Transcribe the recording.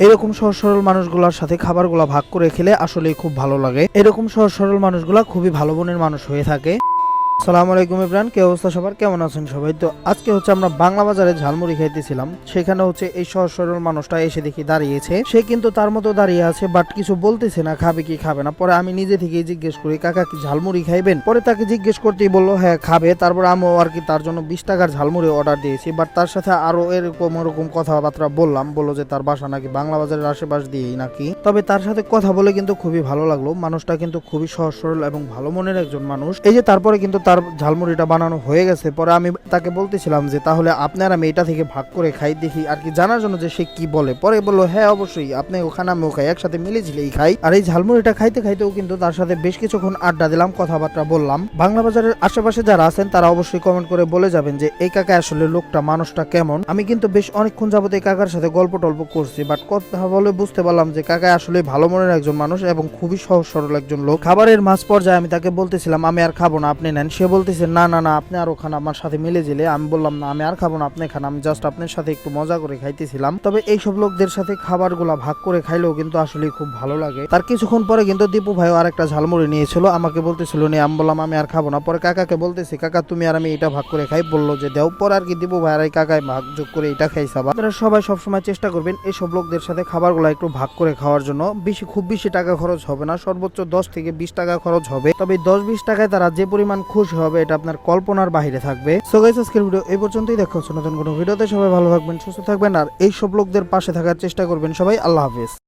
এরকম সহজ সরল মানুষগুলোর সাথে খাবারগুলো ভাগ করে খেলে আসলেই খুব ভালো লাগে। এরকম সহজ সরল মানুষগুলা খুবই ভালো মনের মানুষ হয়ে থাকে। আসসালামু আলাইকুম ইব্রান, কি অবস্থা সবার, কেমন আছেন সবাই? তো আজকে আমরা বাংলা বাজারে ঝালমুড়ি খাইতেছিলাম, সেখানে এই সহজ সরল মানুষটা এসে দেখি দাঁড়িয়েছে। সে কিন্তু তার মতো দাঁড়িয়ে আছে, বাট কিছু বলতেছে না, খাবে কি খাবে না। পরে আমি নিজে থেকেই জিজ্ঞেস করি, কাকা কি ঝালমুড়ি খাইবেন? পরে তাকে জিজ্ঞেস করতেই বললো হ্যাঁ খাবে। তারপর আমি তার জন্য 20 টাকার ঝালমুড়ি অর্ডার দিয়েছি, বাট তার সাথে আরো এরকম কথাবার্তা বললো যে তার বাসা নাকি বাংলা বাজারের আশেপাশ দিয়েই নাকি। তবে তার সাথে কথা বলে কিন্তু খুবই ভালো লাগলো। মানুষটা কিন্তু খুবই সহজ সরল এবং ভালো মনের একজন মানুষ। এই যে তারপরে কিন্তু তার ঝালমুড়িটা বানানো হয়ে গেছে। পরে আমি তাকে বলতেছিলাম যে তাহলে আপনার আমি এটা থেকে ভাগ করে খাই দেখি, আর কি জানার জন্য যে সে কি বলে। পরে বললো হ্যাঁ অবশ্যই, আপনি ওখানে আমিও খাই, একসাথে মিলেঝিলেই খাই। আর এই ঝালমুড়িটা খাইতে খাইতেও কিন্তু তার সাথে বেশ কিছুক্ষণ আড্ডা দিলাম, কথাবার্তা বললাম। বাংলা বাজারের আশেপাশে যারা আছেন তারা অবশ্যই কমেন্ট করে বলে যাবেন যে এই কাকা আসলে লোকটা মানুষটা কেমন। আমি কিন্তু বেশ অনেকক্ষণ যাবত এই কাকার সাথে গল্প টল্প করছি, বাট কথা বলে বুঝতে পারলাম যে কাকা আসলে ভালো মনের একজন মানুষ এবং খুবই সহজ সরল একজন লোক। খাবারের মাঝ পর্যায়ে আমি তাকে বলতেছিলাম আমি আর খাবো না, আপনি নেন। সে বলতেছে না না না, আপনি আর ওখানে আমার সাথে মিলে জেলে। আমি বললাম না আমি আর খাবো না, আপনি খান, আমি জাস্ট আপনার সাথে একটু মজা করে খাইতেছিলাম। তবে এইসব লোকদের সাথে খাবারগুলা ভাগ করে খাইলেও কিন্তু আসলে খুব ভালো লাগে। তার কিছুক্ষণ পরে কিন্তু দীপু ভাই আর একটা ঝালমুড়ি নিয়েছিল, আমাকে বলতেছিল নিয়ে। আমি বললাম আমি আর খাবো না। পরে কাকাকে বলতেছি কাকা তুমি আর আমি এটা ভাগ করে খাই, বললো যে দেও। পরে আর কি দীপু ভাই আর এই কাকায় ভাগ যোগ করে এটা খাইছাবা। আপনারা সবাই সবসময় চেষ্টা করবেন এইসব লোকদের সাথে খাবারগুলো একটু ভাগ করে খাওয়ার জন্য। খুব বেশি টাকা খরচ হবে না, সর্বোচ্চ 10 থেকে 20 টাকা খরচ হবে। তবে 10-20 টাকায় তারা যে পরিমাণ খুশি হবে এটা আপনার কল্পনার বাইরে থাকবে। সো গাইস, আজকের ভিডিও এই পর্যন্তই। দেখা হচ্ছে নতুন কোনো ভিডিওতে। সবাই ভালো থাকবেন, সুস্থ থাকবেন, আর এইসব লোকদের পাশে থাকার চেষ্টা করবেন সবাই। আল্লাহ হাফেজ।